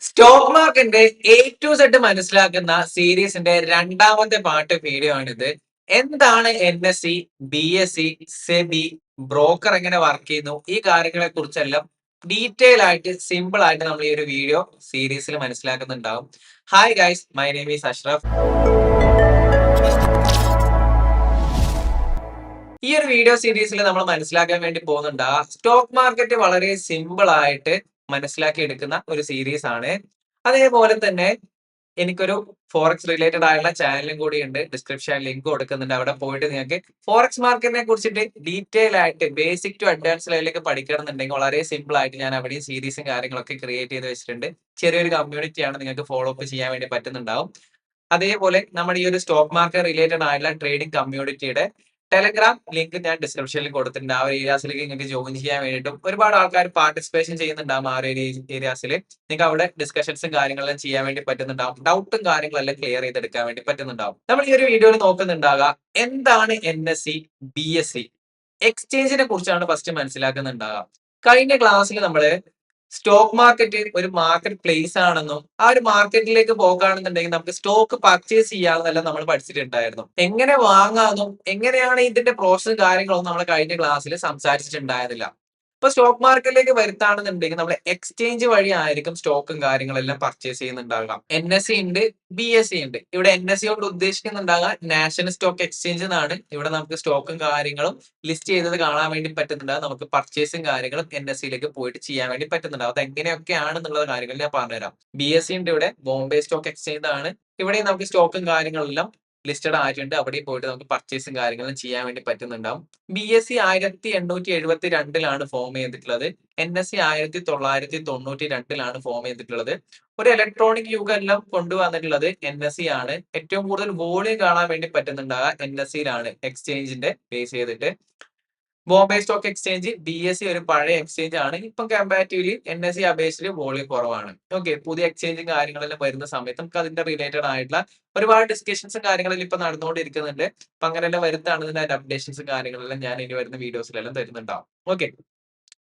Stock മാർക്കറ്റിന്റെ A to Z മനസ്സിലാക്കുന്ന സീരീസിന്റെ രണ്ടാമത്തെ പാർട്ട് വീഡിയോ ആണിത്. എന്താണ് NSE, BSE, സെബി, ബ്രോക്കർ എങ്ങനെ വർക്ക് ചെയ്യുന്നു, ഈ കാര്യങ്ങളെ കുറിച്ചെല്ലാം ഡീറ്റെയിൽ ആയിട്ട് സിമ്പിൾ ആയിട്ട് നമ്മൾ ഈ ഒരു വീഡിയോ സീരീസിൽ മനസ്സിലാക്കുന്നുണ്ടാവും. Hi guys, my name is Ashraf. ഈ ഒരു വീഡിയോ സീരീസിൽ നമ്മൾ മനസ്സിലാക്കാൻ വേണ്ടി പോകുന്നുണ്ട് സ്റ്റോക്ക് മാർക്കറ്റ് വളരെ സിമ്പിൾ ആയിട്ട് മനസ്സിലാക്കി എടുക്കുന്ന ഒരു സീരീസ് ആണ്. അതേപോലെ തന്നെ എനിക്കൊരു ഫോറക്സ് റിലേറ്റഡ് ആയിട്ടുള്ള ചാനലും കൂടി ഉണ്ട്. ഡിസ്ക്രിപ്ഷൻ ലിങ്ക് കൊടുക്കുന്നുണ്ട്. അവിടെ പോയിട്ട് നിങ്ങൾക്ക് ഫോറക്സ് മാർക്കറ്റിനെ കുറിച്ചിട്ട് ഡീറ്റെയിൽ ആയിട്ട് ബേസിക് ടു അഡ്വാൻസ് ലെവലിലേക്ക് പഠിക്കണമെന്നുണ്ടെങ്കിൽ വളരെ സിമ്പിൾ ആയിട്ട് ഞാൻ അവിടെയും സീരീസും കാര്യങ്ങളൊക്കെ ക്രിയേറ്റ് ചെയ്ത് വെച്ചിട്ടുണ്ട്. ചെറിയൊരു കമ്മ്യൂണിറ്റിയാണ്, നിങ്ങൾക്ക് ഫോളോ അപ്പ് ചെയ്യാൻ വേണ്ടി പറ്റുന്നുണ്ടാവും. അതേപോലെ നമ്മുടെ ഈ ഒരു സ്റ്റോക്ക് മാർക്കറ്റ് റിലേറ്റഡ് ആയിട്ടുള്ള ട്രേഡിംഗ് കമ്മ്യൂണിറ്റിയുടെ ടെലഗ്രാം ലിങ്ക് ഞാൻ ഡിസ്ക്രിപ്ഷനിൽ കൊടുത്തിട്ടുണ്ട്. ആ ഒരു ഏരിയാസിലേക്ക് നിങ്ങൾക്ക് ജോയിൻ ചെയ്യാൻ വേണ്ടിയിട്ടും ഒരുപാട് ആൾക്കാർ പാർട്ടിസിപ്പേഷൻ ചെയ്യുന്നുണ്ടാവും. ആ ഒരു ഏരിയാസിൽ നിങ്ങൾക്ക് അവിടെ ഡിസ്കഷൻസും കാര്യങ്ങളെല്ലാം ചെയ്യാൻ വേണ്ടി പറ്റുന്നുണ്ടാവും. ഡൗട്ടും കാര്യങ്ങളെല്ലാം ക്ലിയർ ചെയ്തെടുക്കാൻ വേണ്ടി പറ്റുന്നുണ്ടാവും. നമ്മൾ ഈ ഒരു വീഡിയോയിൽ നോക്കുന്നുണ്ടാകാം എന്താണ് NSE, BSE. എക്സ്ചേഞ്ചിനെ കുറിച്ചാണ് ഫസ്റ്റ് മനസ്സിലാക്കുന്നുണ്ടാകാം. കഴിഞ്ഞ ക്ലാസ്സിൽ നമ്മള് സ്റ്റോക്ക് മാർക്കറ്റ് ഒരു മാർക്കറ്റ് പ്ലേസ് ആണെന്നും ആ ഒരു മാർക്കറ്റിലേക്ക് പോകുകയാണെന്നുണ്ടെങ്കിൽ നമുക്ക് സ്റ്റോക്ക് പർച്ചേസ് ചെയ്യാമെന്നെല്ലാം നമ്മൾ പഠിച്ചിട്ടുണ്ടായിരുന്നു. എങ്ങനെ വാങ്ങാമെന്നും എങ്ങനെയാണ് ഇതിന്റെ പ്രോസസ്സും കാര്യങ്ങളൊന്നും നമ്മൾ കഴിഞ്ഞ ക്ലാസ്സിൽ സംസാരിച്ചിട്ടുണ്ടായിരുന്നില്ല. ഇപ്പൊ സ്റ്റോക്ക് മാർക്കറ്റിലേക്ക് വരുത്താണെന്നുണ്ടെങ്കിൽ നമ്മൾ എക്സ്ചേഞ്ച് വഴി ആയിരിക്കും സ്റ്റോക്കും കാര്യങ്ങളെല്ലാം പർച്ചേസ് ചെയ്യുന്നുണ്ടാകാം. NSE ഉണ്ട്, BSE ഉണ്ട്. ഇവിടെ NSE കൊണ്ട് ഉദ്ദേശിക്കുന്നുണ്ടാകാം നാഷണൽ സ്റ്റോക്ക് എക്സ്ചേഞ്ച് എന്നാണ്. ഇവിടെ നമുക്ക് സ്റ്റോക്കും കാര്യങ്ങളും ലിസ്റ്റ് ചെയ്തത് കാണാൻ വേണ്ടി പറ്റുന്നുണ്ടാകും. നമുക്ക് പർച്ചേസും കാര്യങ്ങളും NSEയിലേക്ക് പോയിട്ട് ചെയ്യാൻ വേണ്ടി പറ്റുന്നുണ്ടാവും. അത് എങ്ങനെയൊക്കെയാണെന്നുള്ള കാര്യങ്ങൾ ഞാൻ പറഞ്ഞുതരാം. BSE ഉണ്ട്, ഇവിടെ ബോംബെ സ്റ്റോക്ക് എക്സ്ചേഞ്ച് ആണ്. ഇവിടെ നമുക്ക് സ്റ്റോക്കും കാര്യങ്ങളെല്ലാം ലിസ്റ്റഡ് ആയിട്ടുണ്ട്. അവിടെ പോയിട്ട് നമുക്ക് പർച്ചേസും കാര്യങ്ങളും ചെയ്യാൻ വേണ്ടി പറ്റുന്നുണ്ടാവും. BSE 1872 ഫോം ചെയ്തിട്ടുള്ളത്. NSE 1992 ഫോം ചെയ്തിട്ടുള്ളത്. ഒരു ഇലക്ട്രോണിക് യുഗം എല്ലാം കൊണ്ടുവന്നിട്ടുള്ളത് NSE ആണ്. ഏറ്റവും കൂടുതൽ വോളിയം കാണാൻ വേണ്ടി പറ്റുന്നുണ്ടാകുക NSEയിലാണ്, എക്സ്ചേഞ്ചിന്റെ ബേസ് ചെയ്തിട്ട്. ബോംബെ സ്റ്റോക്ക് എക്സ്ചേഞ്ച്, BSE ഒരു പഴയ എക്സ്ചേഞ്ച് ആണ്. ഇപ്പം കമ്പാരിറ്റീവ്ലി NSE അപേക്ഷിച്ച് വോളിയം കുറവാണ്. ഓക്കെ, പുതിയ എക്സ്ചേഞ്ചും കാര്യങ്ങളെല്ലാം വരുന്ന സമയത്ത് നമുക്ക് അതിന്റെ റിലേറ്റഡ് ആയിട്ടുള്ള ഒരുപാട് ഡിസ്കഷൻസും കാര്യങ്ങളെല്ലാം ഇപ്പൊ നടന്നുകൊണ്ടിരിക്കുന്നുണ്ട്. അപ്പൊ അങ്ങനെയെല്ലാം വരുത്താണെങ്കിൽ അതിന്റെ അപ്ഡേഷൻസും കാര്യങ്ങളെല്ലാം ഞാൻ ഇനി വരുന്ന വീഡിയോസിലെല്ലാം തരുന്നുണ്ടാവും. ഓക്കെ,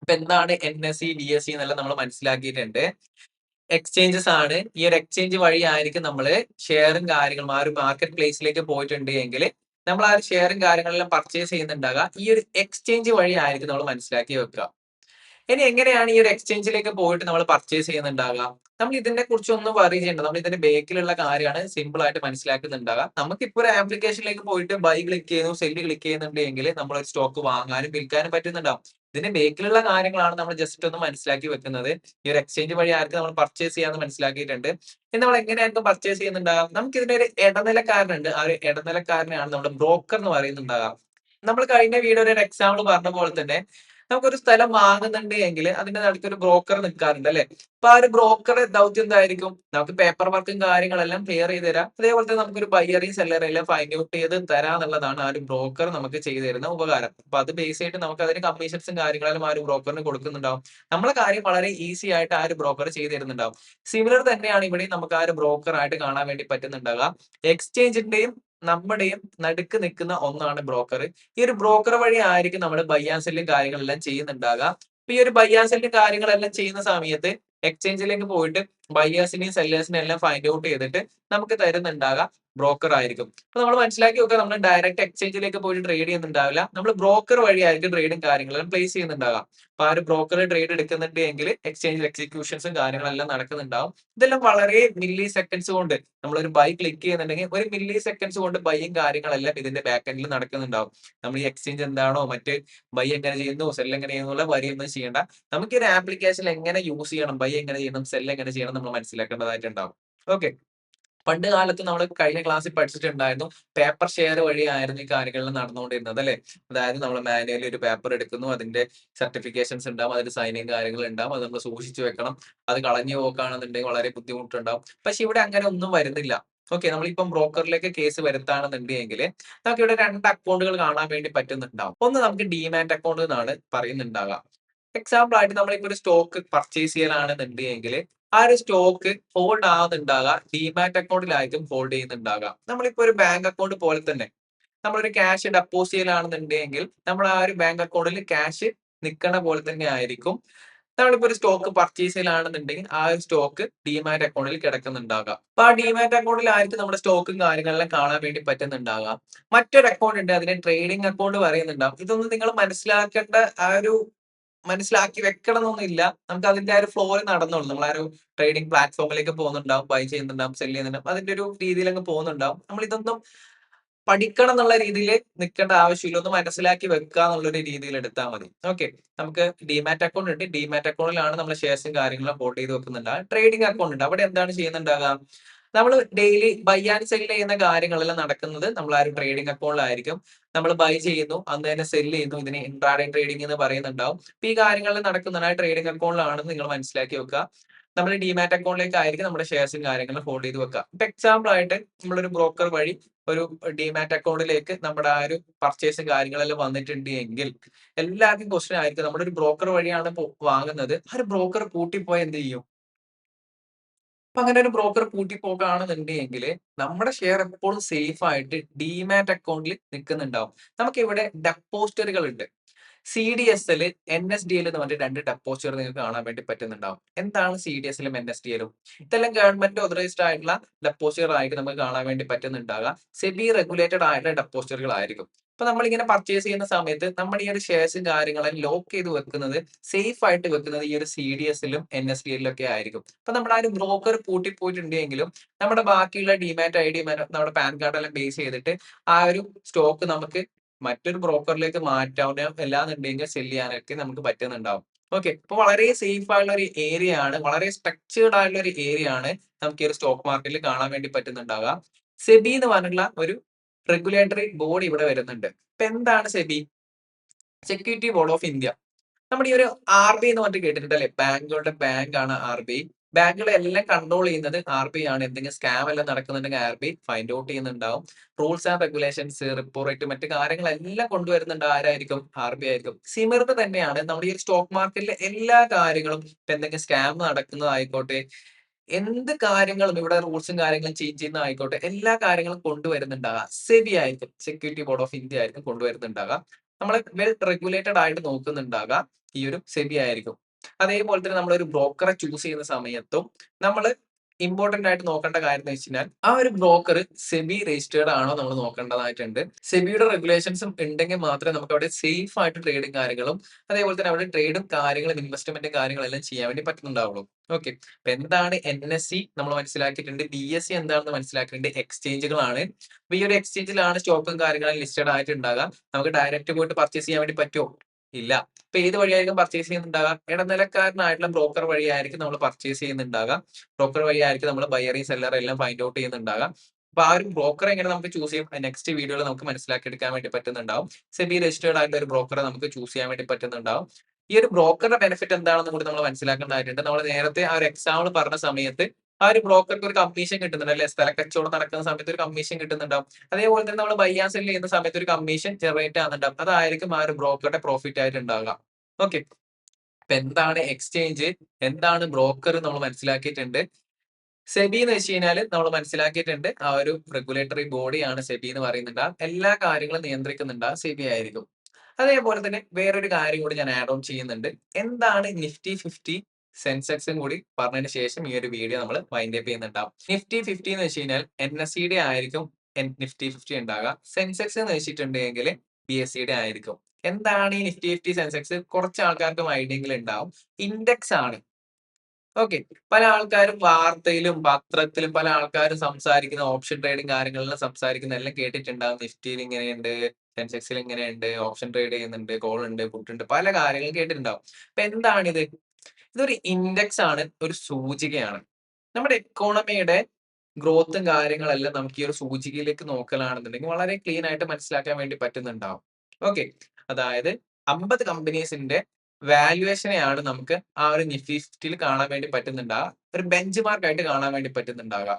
അപ്പൊ എന്താണ് NSE, BSE എന്നെല്ലാം നമ്മൾ മനസ്സിലാക്കിയിട്ടുണ്ട്. എക്സ്ചേഞ്ചസ് ആണ്. ഈ ഒരു എക്സ്ചേഞ്ച് വഴി ആയിരിക്കും നമ്മള് ഷെയറും കാര്യങ്ങളും ആ ഒരു മാർക്കറ്റ് പ്ലേസിലേക്ക് പോയിട്ടുണ്ട് എങ്കിൽ നമ്മൾ ആ ഒരു ഷെയറും കാര്യങ്ങളെല്ലാം പർച്ചേസ് ചെയ്യുന്നുണ്ടാകുക ഈ ഒരു എക്സ്ചേഞ്ച് വഴി ആയിരിക്കും നമ്മൾ മനസ്സിലാക്കി വെക്കുക. ഇനി എങ്ങനെയാണ് ഈ ഒരു എക്സ്ചേഞ്ചിലേക്ക് പോയിട്ട് നമ്മൾ പർച്ചേസ് ചെയ്യുന്നുണ്ടാകുക? നമ്മൾ ഇതിനെ കുറിച്ചൊന്നും വറി ചെയ്യേണ്ട. നമ്മൾ ഇതിന്റെ ബേക്കിലുള്ള കാര്യമാണ് സിമ്പിൾ ആയിട്ട് മനസ്സിലാക്കുന്നുണ്ടാകുക. നമുക്കിപ്പോ ഒരു ആപ്ലിക്കേഷനിലേക്ക് പോയിട്ട് ബൈ ക്ലിക്ക് ചെയ്യുന്നു, സെല്ല് ക്ലിക്ക് ചെയ്യുന്നുണ്ടെങ്കിൽ നമ്മൾ ഒരു സ്റ്റോക്ക് വാങ്ങാനും വിൽക്കാനും പറ്റുന്നുണ്ടാവും. ഇതിന്റെ ബേക്കിലുള്ള കാര്യങ്ങളാണ് നമ്മൾ ജസ്റ്റ് ഒന്ന് മനസ്സിലാക്കി വെക്കുന്നത്. ഈ ഒരു എക്സ്ചേഞ്ച് വഴി ആർക്ക് നമ്മൾ പർച്ചേസ് ചെയ്യാന്ന് മനസ്സിലാക്കിയിട്ടുണ്ട്. ഇനി നമ്മൾ എങ്ങനെയായിരിക്കും പർച്ചേസ് ചെയ്യുന്നുണ്ടാകാം? നമുക്ക് ഇതിന്റെ ഒരു ഇടനിലക്കാരനുണ്ട്. ആ ഒരു ഇടനിലക്കാരനെയാണ് നമ്മുടെ ബ്രോക്കർ എന്ന് പറയുന്നുണ്ടാകാം. നമ്മൾ കഴിഞ്ഞ വീഡിയോയിൽ ഒരു എക്സാമ്പിൾ പറഞ്ഞ പോലെ തന്നെ നമുക്കൊരു സ്ഥലം വാങ്ങുന്നുണ്ട് എങ്കിൽ അതിന്റെ നടുക്ക് ഒരു ബ്രോക്കർ നിൽക്കാറുണ്ട് അല്ലെ? അപ്പൊ ആ ഒരു ബ്രോക്കറുടെ ദൗത്യം എന്തായിരിക്കും? നമുക്ക് പേപ്പർ വർക്കും കാര്യങ്ങളെല്ലാം ക്ലിയർ ചെയ്ത് തരാം. അതേപോലെ തന്നെ നമുക്കൊരു ബയ്യറേയും സെല്ലറെല്ലാം ഫൈൻഡ് ഔട്ട് ചെയ്ത് തരാം എന്നുള്ളതാണ് ആ ഒരു ബ്രോക്കർ നമുക്ക് ചെയ്തു തരുന്ന ഉപകാരം. അപ്പൊ അത് ബേസ് ചെയ്തിട്ട് നമുക്ക് അതിന് കമ്മീഷൻസും കാര്യങ്ങളെല്ലാം ആ ഒരു ബ്രോക്കറിന് കൊടുക്കുന്നുണ്ടാവും. നമ്മളെ കാര്യം വളരെ ഈസി ആയിട്ട് ആ ഒരു ബ്രോക്കർ ചെയ്തു തരുന്നുണ്ടാവും. സിമിലർ തന്നെയാണ് ഇവിടെ നമുക്ക് ആ ഒരു ബ്രോക്കർ ആയിട്ട് കാണാൻ വേണ്ടി പറ്റുന്നുണ്ടാവുക. എക്സ്ചേഞ്ചിന്റെയും നമ്മുടെയും നടുക്ക് നിൽക്കുന്ന ഒന്നാണ് ബ്രോക്കർ. ഈ ഒരു ബ്രോക്കർ വഴി ആയിരിക്കും നമ്മൾ ബൈ ആൻഡ് സെല്ലും കാര്യങ്ങളെല്ലാം ചെയ്യുന്നുണ്ടാകുക. അപ്പൊ ഈ ഒരു ബൈ ആൻഡ് സെല്ലും കാര്യങ്ങളെല്ലാം ചെയ്യുന്ന സമയത്ത് എക്സ്ചേഞ്ചിലേക്ക് പോയിട്ട് ബയേഴ്സിനെയും സെല്ലേഴ്സിനെയും എല്ലാം ഫൈൻഡ് ഔട്ട് ചെയ്തിട്ട് നമുക്ക് തരുന്നുണ്ടാകുക ബ്രോക്കർ ആയിരിക്കും. അപ്പൊ നമ്മൾ മനസ്സിലാക്കി നോക്കുക, നമ്മൾ ഡയറക്റ്റ് എക്സ്ചേഞ്ചിലേക്ക് പോയിട്ട് ട്രേഡ് ചെയ്യുന്നുണ്ടാവില്ല. നമ്മൾ ബ്രോക്കർ വഴിയായിരിക്കും ട്രേഡും കാര്യങ്ങളെല്ലാം പ്ലേസ് ചെയ്യുന്നുണ്ടാകാം. അപ്പൊ ആ ഒരു ബ്രോക്കർ ട്രേഡ് എടുക്കുന്നുണ്ട് എങ്കിൽ എക്സ്ചേഞ്ചിൽ എക്സിക്യൂഷൻസും കാര്യങ്ങളെല്ലാം നടക്കുന്നുണ്ടാവും. ഇതെല്ലാം വളരെ മില്ലി സെക്കൻഡ്സ് കൊണ്ട് നമ്മളൊരു ബൈ ക്ലിക്ക് ചെയ്യുന്നുണ്ടെങ്കിൽ ഒരു മില്ലി സെക്കൻഡ്സ് കൊണ്ട് ബൈയും കാര്യങ്ങളെല്ലാം ഇതിന്റെ ബാക്ക് എൻഡിൽ നടക്കുന്നുണ്ടാവും. നമ്മൾ ഈ എക്സ്ചേഞ്ച് എന്താണോ, മറ്റ് ബൈ എങ്ങനെ ചെയ്യുന്നു, സെൽ എങ്ങനെ ചെയ്യുന്നുള്ള വരിയൊന്നും ചെയ്യേണ്ട. നമുക്ക് ഒരു ആപ്ലിക്കേഷൻ എങ്ങനെ യൂസ് ചെയ്യണം, ബൈ എങ്ങനെ ചെയ്യണം, സെൽ എങ്ങനെ ചെയ്യണം നമ്മൾ മനസ്സിലാക്കേണ്ടതായിട്ടുണ്ടാവും. ഓക്കെ, പണ്ട് കാലത്ത് നമ്മൾ കഴിഞ്ഞ ക്ലാസ്സിൽ പഠിച്ചിട്ടുണ്ടായിരുന്നു പേപ്പർ ഷെയർ വഴിയായിരുന്നു ഈ കാര്യങ്ങളിൽ നടന്നുകൊണ്ടിരുന്നത് അല്ലെ? അതായത് നമ്മൾ മാനുവലി ഒരു പേപ്പർ എടുക്കുന്നു, അതിന്റെ സർട്ടിഫിക്കേഷൻസ് ഉണ്ടാവും, അതിന്റെ സൈനിങ് കാര്യങ്ങൾ ഉണ്ടാവും, അത് നമ്മൾ സൂക്ഷിച്ചു വെക്കണം. അത് കളഞ്ഞു പോക്കുകയാണെന്നുണ്ടെങ്കിൽ വളരെ ബുദ്ധിമുട്ടുണ്ടാവും. പക്ഷെ ഇവിടെ അങ്ങനെ ഒന്നും വരുന്നില്ല. ഓക്കെ, നമ്മളിപ്പം ബ്രോക്കറിലേക്ക് കേസ് വരുത്താണെന്നുണ്ടെങ്കിൽ നമുക്ക് ഇവിടെ രണ്ട് അക്കൗണ്ടുകൾ കാണാൻ വേണ്ടി പറ്റുന്നുണ്ടാവും. ഒന്ന് നമുക്ക് ഡിമാറ്റ് അക്കൗണ്ട് എന്നാണ് പറയുന്നുണ്ടാവുക. എക്സാമ്പിൾ ആയിട്ട് നമ്മളിപ്പോ ഒരു സ്റ്റോക്ക് പർച്ചേസ് ചെയ്യാനാണെന്നുണ്ടെങ്കിൽ ആ ഒരു സ്റ്റോക്ക് ഹോൾഡ് ആവുന്നുണ്ടാകുക ഡിമാറ്റ് അക്കൗണ്ടിലായിരിക്കും ഹോൾഡ് ചെയ്യുന്നുണ്ടാകുക. നമ്മളിപ്പോ ഒരു ബാങ്ക് അക്കൗണ്ട് പോലെ തന്നെ നമ്മളൊരു ക്യാഷ് ഡെപ്പോസിറ്റ് ചെയ്യലാണെന്നുണ്ടെങ്കിൽ നമ്മൾ ആ ഒരു ബാങ്ക് അക്കൗണ്ടിൽ ക്യാഷ് നിൽക്കണ പോലെ തന്നെ ആയിരിക്കും നമ്മളിപ്പോ ഒരു സ്റ്റോക്ക് പർച്ചേസ് ചെയ്യലാണെന്നുണ്ടെങ്കിൽ ആ ഒരു സ്റ്റോക്ക് ഡിമാറ്റ് അക്കൗണ്ടിൽ കിടക്കുന്നുണ്ടാകാം. അപ്പൊ ആ ഡിമാറ്റ് അക്കൗണ്ടിൽ ആയിരിക്കും നമ്മുടെ സ്റ്റോക്കും കാര്യങ്ങളെല്ലാം കാണാൻ വേണ്ടി പറ്റുന്നുണ്ടാകാം. മറ്റൊരു അക്കൗണ്ട് ഉണ്ട്, അതിനെ ട്രേഡിംഗ് അക്കൗണ്ട് പറയുന്നുണ്ടാവും. ഇതൊന്നും നിങ്ങൾ മനസ്സിലാക്കേണ്ട ആ ഒരു മനസ്സിലാക്കി വെക്കണം എന്നൊന്നുമില്ല. നമുക്ക് അതിന്റെ ആ ഒരു ഫ്ലോയിൽ നടന്നോളും. നമ്മൾ ആ ഒരു ട്രേഡിംഗ് പ്ലാറ്റ്ഫോമിലേക്ക് പോകുന്നുണ്ടാവും, ബൈ ചെയ്യുന്നുണ്ടാവും, സെൽ ചെയ്യുന്നുണ്ടാവും. അതിന്റെ ഒരു രീതിയിലങ്ങ് പോകുന്നുണ്ടാവും. നമ്മൾ ഇതൊന്നും പഠിക്കണം എന്നുള്ള രീതിയിൽ നിൽക്കേണ്ട ആവശ്യമില്ല. ഒന്ന് മനസ്സിലാക്കി വെക്കുക എന്നുള്ളൊരു രീതിയിൽ എടുത്താൽ മതി. ഓക്കെ. നമുക്ക് ഡിമാറ്റ് അക്കൗണ്ട് ഉണ്ട്. ഡിമാറ്റ് അക്കൗണ്ടിലാണ് നമ്മൾ ഷെയർസും കാര്യങ്ങളും ഹോൾഡ് ചെയ്ത് വെക്കുന്നുണ്ടാവുക. ട്രേഡിംഗ് അക്കൗണ്ട് ഉണ്ട്. അവിടെ എന്താണ് ചെയ്യുന്നുണ്ടാകുക? നമ്മൾ ഡെയിലി ബൈ ആൻഡ് സെൽ ചെയ്യുന്ന കാര്യങ്ങളെല്ലാം നടക്കുന്നത് നമ്മൾ ആ ഒരു ട്രേഡിംഗ് അക്കൗണ്ടിലായിരിക്കും. നമ്മൾ ബൈ ചെയ്യുന്നു, അന്ന് തന്നെ സെൽ ചെയ്യുന്നു. ഇതിനെ ഇൻട്രാഡേ ട്രേഡിംഗ് എന്ന് പറയുന്നുണ്ടാവും. അപ്പൊ ഈ കാര്യങ്ങൾ നടക്കുന്നത് ആ ട്രേഡിംഗ് അക്കൗണ്ടിലാണെന്ന് നിങ്ങൾ മനസ്സിലാക്കി വെക്കുക. നമ്മൾ ഡിമാറ്റ് അക്കൗണ്ടിലേക്ക് ആയിരിക്കും നമ്മുടെ ഷെയർസും കാര്യങ്ങളും ഹോൾഡ് ചെയ്ത് വെക്കുക. ഇപ്പൊ എക്സാമ്പിൾ ആയിട്ട് നമ്മളൊരു ബ്രോക്കർ വഴി ഒരു ഡിമാറ്റ് അക്കൗണ്ടിലേക്ക് നമ്മുടെ ആ ഒരു പർച്ചേസും കാര്യങ്ങളെല്ലാം വന്നിട്ടുണ്ട് എങ്കിൽ എല്ലാവർക്കും ക്വസ്റ്റ്യൻ ആയിരിക്കും, നമ്മുടെ ഒരു ബ്രോക്കർ വഴിയാണ് വാങ്ങുന്നത്, ആ ഒരു ബ്രോക്കർ പൂട്ടിപ്പോയി എന്ത് ചെയ്യും? അപ്പൊ അങ്ങനെ ഒരു ബ്രോക്കർ പൂട്ടിപ്പോക്കുകയാണെന്നുണ്ടെങ്കിൽ നമ്മുടെ ഷെയർ എപ്പോഴും സേഫ് ആയിട്ട് ഡിമാറ്റ് അക്കൗണ്ടിൽ നിൽക്കുന്നുണ്ടാവും. നമുക്ക് ഇവിടെ ഡെപ്പോസിറ്ററുകൾ ഉണ്ട്. CDSL, NSDL എന്ന് പറഞ്ഞിട്ട് 2 ഡെപ്പോസിറ്റർ നിങ്ങൾക്ക് കാണാൻ വേണ്ടി പറ്റുന്നുണ്ടാവും. എന്താണ് CDSലും NSDലും? ഇതെല്ലാം ഗവൺമെന്റ് ഓതറൈസ്ഡ് ആയിട്ടുള്ള ഡെപ്പോസിറ്റർ ആയിട്ട് നമുക്ക് കാണാൻ വേണ്ടി പറ്റുന്നുണ്ടാകാം. സെബി റെഗുലേറ്റഡ് ആയിട്ടുള്ള ഡെപ്പോസിറ്ററുകൾ ആയിരിക്കും. അപ്പൊ നമ്മളിങ്ങനെ പർച്ചേസ് ചെയ്യുന്ന സമയത്ത് നമ്മൾ ഈ ഒരു ഷെയർസും കാര്യങ്ങളും ലോക്ക് ചെയ്ത് വെക്കുന്നത്, സേഫ് ആയിട്ട് വെക്കുന്നത് ഈ ഒരു CDSലും NSDലും ഒക്കെ ആയിരിക്കും. അപ്പൊ നമ്മുടെ ആ ഒരു ബ്രോക്കർ പൂട്ടിപ്പോയിട്ടുണ്ടെങ്കിലും നമ്മുടെ ബാക്കിയുള്ള ഡിമാറ്റ് ID, നമ്മുടെ പാൻ കാർഡ് എല്ലാം ബേസ് ചെയ്തിട്ട് ആ ഒരു സ്റ്റോക്ക് നമുക്ക് മറ്റൊരു ബ്രോക്കറിലേക്ക് മാറ്റാവുന്ന എല്ലാന്നുണ്ടെങ്കിൽ സെല് ചെയ്യാനൊക്കെ നമുക്ക് പറ്റുന്നുണ്ടാവും. ഓക്കെ. അപ്പൊ വളരെ സേഫ് ആയിട്ടുള്ള ഒരു ഏരിയ ആണ്. വളരെ സ്ട്രക്ചേർഡ് ആയിട്ടുള്ള ഒരു ഏരിയ ആണ് നമുക്ക് ഈ ഒരു സ്റ്റോക്ക് മാർക്കറ്റിൽ കാണാൻ വേണ്ടി പറ്റുന്നുണ്ടാവുക. സെബി എന്ന് പറഞ്ഞിട്ടുള്ള ഒരു റെഗുലേറ്ററി ബോഡി ഇവിടെ വരുന്നുണ്ട്. ഇപ്പൊ എന്താണ് SEBI? Security board of India. നമ്മുടെ ഈ ഒരു RBI എന്ന് പറഞ്ഞിട്ട് കേട്ടിട്ടുണ്ടല്ലേ? ബാങ്കുകളുടെ ബാങ്ക് ആണ് RBI. ബാങ്കുകളെ എല്ലാം കൺട്രോൾ ചെയ്യുന്നത് RBI ആണ്. എന്തെങ്കിലും സ്കാം എല്ലാം നടക്കുന്നുണ്ടെങ്കിൽ RBI ഫൈൻഡ് ഔട്ട് ചെയ്യുന്നുണ്ടാവും. Rules and regulations, repo rate, മറ്റു കാര്യങ്ങളെല്ലാം കൊണ്ടുവരുന്നുണ്ട് ആരായിരിക്കും? RBI ആയിരിക്കും. സിമിർന് തന്നെയാണ് നമ്മുടെ ഈ സ്റ്റോക്ക് മാർക്കറ്റിലെ എല്ലാ കാര്യങ്ങളും. ഇപ്പൊ എന്തെങ്കിലും സ്കാം നടക്കുന്നതായിക്കോട്ടെ, എന്ത് കാര്യങ്ങളും ഇവിടെ റൂൾസും കാര്യങ്ങളും ചേഞ്ച് ചെയ്യുന്നതായിക്കോട്ടെ, എല്ലാ കാര്യങ്ങളും കൊണ്ടുവരുന്നുണ്ടാകാം സെബി ആയിരിക്കും. സെക്യൂരിറ്റി ബോർഡ് ഓഫ് ഇന്ത്യ ആയിരിക്കും കൊണ്ടുവരുന്നുണ്ടാകാം. നമ്മളെ വെൽ റെഗുലേറ്റഡ് ആയിട്ട് നോക്കുന്നുണ്ടാകാം ഈ ഒരു സെബി ആയിരിക്കും. അതേപോലെ തന്നെ നമ്മളൊരു ബ്രോക്കറെ ചൂസ് ചെയ്യുന്ന സമയത്തും നമ്മൾ ഇമ്പോർട്ടന്റ് ആയിട്ട് നോക്കേണ്ട കാര്യം എന്ന് വെച്ച് കഴിഞ്ഞാൽ ആ ഒരു ബ്രോക്കർ സെബി രജിസ്റ്റേർഡ് ആണോ നമ്മൾ നോക്കേണ്ടതായിട്ടുണ്ട്. സെബിയുടെ റെഗുലേഷൻസും ഉണ്ടെങ്കിൽ മാത്രമേ നമുക്ക് അവിടെ സേഫ് ആയിട്ട് ട്രേഡും കാര്യങ്ങളും, അതേപോലെ തന്നെ അവിടെ ട്രേഡും കാര്യങ്ങളും ഇൻവെസ്റ്റ്മെന്റും കാര്യങ്ങളെല്ലാം ചെയ്യാൻ വേണ്ടി പറ്റുന്നുണ്ടാവുള്ളൂ. ഓക്കെ. അപ്പൊ എന്താണ് NSE നമ്മൾ മനസ്സിലാക്കിയിട്ടുണ്ട്. BSE എന്താണെന്ന് മനസ്സിലാക്കിയിട്ടുണ്ട്. എക്സ്ചേഞ്ചുകളാണ്. അപ്പൊ ഈ ഒരു എക്സ്ചേഞ്ചിലാണ് സ്റ്റോക്കും കാര്യങ്ങളും ലിസ്റ്റഡ് ആയിട്ട് ഉണ്ടാകുക. നമുക്ക് ഡയറക്റ്റ് പോയിട്ട് പർച്ചേസ് ചെയ്യാൻ വേണ്ടി പറ്റുമോ? ഇല്ല. അപ്പൊ ഏത് വഴിയായിരിക്കും പർച്ചേസ് ചെയ്യുന്നുണ്ടാകാം? ഇടനിലക്കാരനായിട്ടുള്ള ബ്രോക്കർ വഴിയായിരിക്കും നമ്മൾ പർച്ചേസ് ചെയ്യുന്നുണ്ടാകാം. ബ്രോക്കർ വഴിയായിരിക്കും നമ്മൾ ബയറി സെല്ലർ എല്ലാം ഫൈൻഡ് ഔട്ട് ചെയ്യുന്നുണ്ടാകാം. അപ്പൊ ആ ഒരു ബ്രോക്കറെ എങ്ങനെ നമുക്ക് ചൂസ് ചെയ്യും? നെക്സ്റ്റ് വീഡിയോയിൽ നമുക്ക് മനസ്സിലാക്കി എടുക്കാൻ വേണ്ടി പറ്റുന്നുണ്ടാവും. സെബി രജിസ്റ്റേർഡ് ആയിട്ടുള്ള ഒരു ബ്രോക്കറെ നമുക്ക് ചൂസ് ചെയ്യാൻ വേണ്ടി പറ്റുന്നുണ്ടാവും. ഈ ഒരു ബ്രോക്കറുടെ ബെനിഫിറ്റ് എന്താണെന്ന് കൂടി നമ്മൾ മനസ്സിലാക്കേണ്ടതായിട്ടുണ്ട്. നമ്മൾ നേരത്തെ ആ ഒരു എക്സാമ്പിൾ പറഞ്ഞ സമയത്ത് ആ ഒരു ബ്രോക്കർക്ക് ഒരു കമ്മീഷൻ കിട്ടുന്നുണ്ട് അല്ലെ? സ്ഥലക്കച്ചവടം നടക്കുന്ന സമയത്ത് ഒരു കമ്മീഷൻ കിട്ടുന്നുണ്ടാവും. അതേപോലെ തന്നെ നമ്മൾ ബൈ ആൻഡ് സെൽ ചെയ്യുന്ന സമയത്ത് ഒരു കമ്മീഷൻ ജനറേറ്റ് ആകുന്നുണ്ടാവും. അതായിരിക്കും ആ ഒരു ബ്രോക്കറുടെ പ്രോഫിറ്റ് ആയിട്ട് ഉണ്ടാവുക. ഓക്കെ. അപ്പൊ എന്താണ് എക്സ്ചേഞ്ച്? എന്താണ് ബ്രോക്കർ? നമ്മൾ മനസ്സിലാക്കിയിട്ടുണ്ട്. സെബി എന്ന് വെച്ച് കഴിഞ്ഞാൽ നമ്മൾ മനസ്സിലാക്കിയിട്ടുണ്ട് ആ ഒരു റെഗുലേറ്ററി ബോഡിയാണ് സെബി എന്ന് പറയുന്നുണ്ട്. എല്ലാ കാര്യങ്ങളും നിയന്ത്രിക്കുന്നുണ്ട് ആ സെബി ആയിരിക്കും. അതേപോലെ തന്നെ വേറൊരു കാര്യം കൂടി ഞാൻ ആഡ് ഓൺ ചെയ്യുന്നുണ്ട്. എന്താണ് നിഫ്റ്റി 50, സെൻസെക്സും കൂടി പറഞ്ഞതിന് ശേഷം ഈ ഒരു വീഡിയോ നമ്മൾ വൈൻഡ് അപ്പ് ചെയ്യുന്നുണ്ടാവും. നിഫ്റ്റി 50 എന്ന് വെച്ച് കഴിഞ്ഞാൽ NSEയുടെ ആയിരിക്കും നിഫ്റ്റി 50 ഉണ്ടാകുക. സെൻസെക്സ് എന്ന് വെച്ചിട്ടുണ്ടെങ്കിൽ BSEയുടെ ആയിരിക്കും. എന്താണ് ഈ നിഫ്റ്റി 50, സെൻസെക്സ്? കുറച്ച് ആൾക്കാർക്കും ഐഡിയ ഉണ്ടാവും. ഇൻഡെക്സ് ആണ്. ഓക്കെ. പല ആൾക്കാരും വാർത്തയിലും പത്രത്തിലും പല ആൾക്കാരും സംസാരിക്കുന്ന ഓപ്ഷൻ ട്രേഡിംഗ് കാര്യങ്ങളെല്ലാം സംസാരിക്കുന്ന എല്ലാം കേട്ടിട്ടുണ്ടാവും. നിഫ്റ്റിയിൽ ഇങ്ങനെയുണ്ട്, സെൻസെക്സിൽ ഇങ്ങനെയുണ്ട്, ഓപ്ഷൻ ട്രേഡ് ചെയ്യുന്നുണ്ട്, കോൾ ഉണ്ട്, പുട്ട് ഉണ്ട്, പല കാര്യങ്ങളും കേട്ടിട്ടുണ്ടാവും. അപ്പൊ എന്താണിത്? ഇതൊരു ഇൻഡെക്സ് ആണ്, ഒരു സൂചികയാണ്. നമ്മുടെ എക്കോണമിയുടെ ഗ്രോത്തും കാര്യങ്ങളെല്ലാം നമുക്ക് ഈ ഒരു സൂചികയിലേക്ക് നോക്കലാണെന്നുണ്ടെങ്കിൽ വളരെ ക്ലീൻ ആയിട്ട് മനസ്സിലാക്കാൻ വേണ്ടി പറ്റുന്നുണ്ടാവും. ഓക്കെ. അതായത് 50 കമ്പനീസിന്റെ വാല്യുവേഷനെയാണ് നമുക്ക് ആ ഒരു നിഫ്റ്റി 50 കാണാൻ വേണ്ടി പറ്റുന്നുണ്ടാവുക. ഒരു ബെഞ്ച് മാർക്ക് ആയിട്ട് കാണാൻ വേണ്ടി പറ്റുന്നുണ്ടാവുക.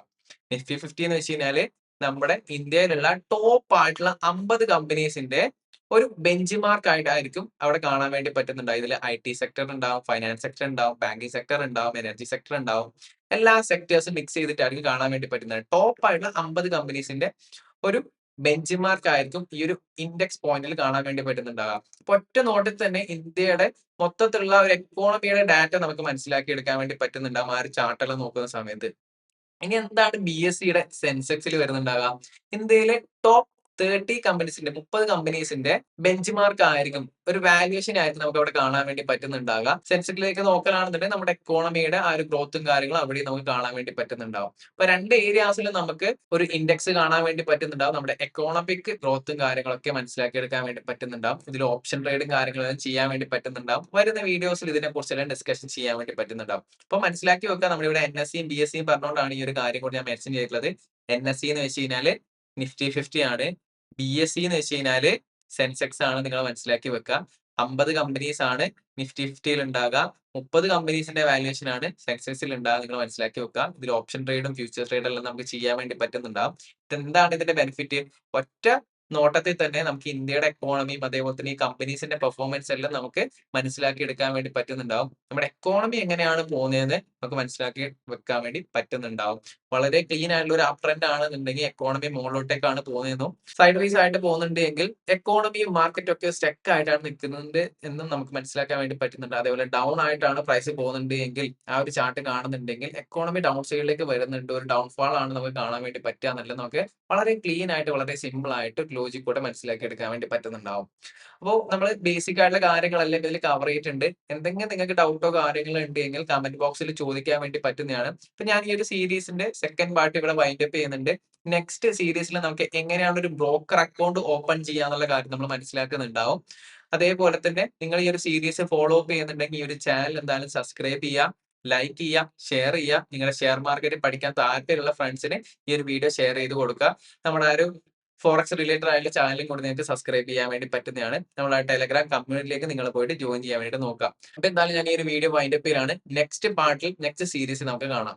നിഫ്റ്റി 50 എന്ന് വെച്ച് കഴിഞ്ഞാല് നമ്മുടെ ഇന്ത്യയിലുള്ള ടോപ്പ് ആയിട്ടുള്ള 50 കമ്പനീസിന്റെ ഒരു ബെഞ്ച് മാർക്ക് ആയിട്ടായിരിക്കും അവിടെ കാണാൻ വേണ്ടി പറ്റുന്നുണ്ടാവും. ഇതിൽ IT സെക്ടർ ഉണ്ടാവും, ഫൈനാൻസ് സെക്ടർ ഉണ്ടാവും, ബാങ്കിങ് സെക്ടർ ഉണ്ടാവും, എനർജി സെക്ടർ ഉണ്ടാവും. എല്ലാ സെക്ടേഴ്സും മിക്സ് ചെയ്തിട്ടായിരിക്കും കാണാൻ വേണ്ടി പറ്റുന്നത്. ടോപ്പ് ആയിട്ടുള്ള 50 കമ്പനീസിന്റെ ഒരു ബെഞ്ച് മാർക്ക് ആയിരിക്കും ഈ ഒരു ഇൻഡെക്സ് പോയിന്റിൽ കാണാൻ വേണ്ടി പറ്റുന്നുണ്ടാകാം. അപ്പൊ ഒറ്റ നോട്ടിൽ തന്നെ ഇന്ത്യയുടെ മൊത്തത്തിലുള്ള ഒരു എക്കോണമിയുടെ ഡാറ്റ നമുക്ക് മനസ്സിലാക്കി എടുക്കാൻ വേണ്ടി പറ്റുന്നുണ്ടാകും ആ ഒരു ചാർട്ടെല്ലാം നോക്കുന്ന സമയത്ത്. ഇനി എന്താണ് BSEയുടെ സെൻസെക്സിൽ വരുന്നുണ്ടാകാം? ഇന്ത്യയിലെ ടോപ്പ് 30 കമ്പനീസിന്റെ 30 കമ്പനീസിന്റെ ബെഞ്ച് മാർക്ക് ആയിരിക്കും, ഒരു വാല്യുവേഷൻ ആയിരിക്കും നമുക്ക് അവിടെ കാണാൻ വേണ്ടി പറ്റുന്നുണ്ടാകുക. സെൻസെക്സിലേക്ക് നോക്കലാണെന്നുണ്ടെങ്കിൽ നമ്മുടെ എക്കോണമിയുടെ ആ ഒരു ഗ്രോത്തും കാര്യങ്ങളും അവിടെ നമുക്ക് കാണാൻ വേണ്ടി പറ്റുന്നുണ്ടാവും. അപ്പൊ രണ്ട് ഏരിയാസിൽ നമുക്ക് ഒരു ഇൻഡെക്സ് കാണാൻ വേണ്ടി പറ്റുന്നുണ്ടാവും. നമ്മുടെ എക്കോണമിക് ഗ്രോത്തും കാര്യങ്ങളൊക്കെ മനസ്സിലാക്കി എടുക്കാൻ വേണ്ടി പറ്റുന്നുണ്ടാവും. ഇതിൽ ഓപ്ഷൻ ട്രേഡും കാര്യങ്ങളെല്ലാം ചെയ്യാൻ വേണ്ടി പറ്റുന്നുണ്ടാവും. വരുന്ന വീഡിയോസിൽ ഇതിനെ കുറിച്ചെല്ലാം ഡിസ്കഷൻ ചെയ്യാൻ വേണ്ടി പറ്റുന്നുണ്ടാവും. അപ്പൊ മനസ്സിലാക്കി വെക്കുക, നമ്മുടെ ഇവിടെ NSEയും BSEയും പറഞ്ഞുകൊണ്ടാണ് ഈ ഒരു കാര്യം കൂടി ഞാൻ മെൻഷൻ ചെയ്തിട്ടുള്ളത്. NSE എന്ന് വെച്ച് കഴിഞ്ഞാല് നിഫ്റ്റി 50 ആണ്. BSE എന്ന് വെച്ച് കഴിഞ്ഞാല് സെൻസെക്സ് ആണ്. നിങ്ങൾ മനസ്സിലാക്കി വെക്കുക. 50 കമ്പനീസ് ആണ് നിഫ്റ്റി 50യിൽ ഉണ്ടാകുക. 30 കമ്പനീസിന്റെ വാല്യുവേഷൻ ആണ് സെൻസെക്സിൽ ഉണ്ടാകുക. നിങ്ങൾ മനസ്സിലാക്കി വെക്കുക. ഇതിൽ ഓപ്ഷൻ ട്രേഡും ഫ്യൂച്ചർ ട്രേഡും എല്ലാം നമുക്ക് ചെയ്യാൻ വേണ്ടി പറ്റുന്നുണ്ടാവും. എന്താണ് ഇതിന്റെ ബെനിഫിറ്റ്? ഒറ്റ നോട്ടത്തിൽ തന്നെ നമുക്ക് ഇന്ത്യയുടെ എക്കോണമിയും അതേപോലെ തന്നെ ഈ കമ്പനീസിന്റെ പെർഫോമൻസ് എല്ലാം നമുക്ക് മനസ്സിലാക്കി എടുക്കാൻ വേണ്ടി പറ്റുന്നുണ്ടാവും. നമ്മുടെ എക്കോണമി എങ്ങനെയാണ് പോകുന്നതെന്ന് നമുക്ക് മനസ്സിലാക്കി വെക്കാൻ വേണ്ടി പറ്റുന്നുണ്ടാവും. വളരെ ക്ലീൻ ആയിട്ടുള്ള ഒരു അപ് ട്രെൻഡ് ആണെന്നുണ്ടെങ്കിൽ എക്കോണമി മുകളിലോട്ടേക്കാണ് പോകുന്നതെന്നും സൈഡ് വൈസ് ആയിട്ട് പോകുന്നുണ്ട് എങ്കിൽ എക്കോണമിയും മാർക്കറ്റും ഒക്കെ സ്റ്റക്ക് ആയിട്ടാണ് നിൽക്കുന്നുണ്ട് എന്നും നമുക്ക് മനസ്സിലാക്കാൻ വേണ്ടി പറ്റുന്നുണ്ട്. അതേപോലെ ഡൗൺ ആയിട്ടാണ് പ്രൈസ് പോകുന്നുണ്ട് എങ്കിൽ ആ ഒരു ചാർട്ട് കാണുന്നുണ്ടെങ്കിൽ എക്കോണമി ഡൗൺ സൈഡിലേക്ക് വരുന്നുണ്ട്, ഒരു ഡൗൺഫാൾ ആണ് നമുക്ക് കാണാൻ വേണ്ടി പറ്റുക എന്നുള്ളത് നമുക്ക് വളരെ ക്ലീൻ ആയിട്ട് വളരെ സിമ്പിൾ ആയിട്ട് ലോജിക് കൂടെ മനസ്സിലാക്കി എടുക്കാൻ വേണ്ടി പറ്റുന്നുണ്ടാവും. അപ്പോൾ നമ്മൾ ബേസിക് ആയിട്ടുള്ള കാര്യങ്ങളെല്ലാം ഇതിൽ കവർ ചെയ്തിട്ടുണ്ട്. എന്തെങ്കിലും നിങ്ങൾക്ക് ഡൗട്ടോ കാര്യങ്ങളോ ഉണ്ടെങ്കിൽ കമന്റ് ബോക്സിൽ ചോദിക്കാൻ വേണ്ടി പറ്റുന്നതാണ്. ഇപ്പൊ ഞാൻ ഈ ഒരു സീരീസിന്റെ സെക്കൻഡ് പാർട്ട് ഇവിടെ വൈൻഡ് അപ്പ് ചെയ്യുന്നുണ്ട്. നെക്സ്റ്റ് സീരീസിൽ നമുക്ക് എങ്ങനെയാണ് ഒരു ബ്രോക്കർ അക്കൗണ്ട് ഓപ്പൺ ചെയ്യാന്നുള്ള കാര്യം നമ്മൾ മനസ്സിലാക്കുന്നുണ്ടാവും. അതേപോലെ തന്നെ നിങ്ങൾ ഈ ഒരു സീരീസ് ഫോളോ അപ്പ് ചെയ്യുന്നുണ്ടെങ്കിൽ ഈ ഒരു ചാനൽ എന്തായാലും സബ്സ്ക്രൈബ് ചെയ്യുക, ലൈക്ക് ചെയ്യുക, ഷെയർ ചെയ്യുക. നിങ്ങളുടെ ഷെയർ മാർക്കറ്റ് പഠിക്കാൻ താല്പര്യമുള്ള ഫ്രണ്ട്സിന് ഈ ഒരു വീഡിയോ ഷെയർ ചെയ്ത് കൊടുക്കുക. നമ്മുടെ ആ ഒരു ഫോറക്സ് റിലേറ്റഡ് ആയിട്ടുള്ള ചാനലും കൂടി നിങ്ങൾക്ക് സബ്സ്ക്രൈബ് ചെയ്യാൻ വേണ്ടി പറ്റുന്നതാണ്. നമ്മളെ ടെലഗ്രാം കമ്മ്യൂണിറ്റിയിലേക്ക് നിങ്ങൾ പോയിട്ട് ജോയിൻ ചെയ്യാൻ വേണ്ടി നോക്കാം. അപ്പൊ എന്തായാലും ഞാൻ ഈ ഒരു വീഡിയോ വൈൻഡ് അപ്പ് ചെയ്യാണ്. നെക്സ്റ്റ് പാർട്ടിൽ നെക്സ്റ്റ് സീരീസ് നമുക്ക് കാണാം.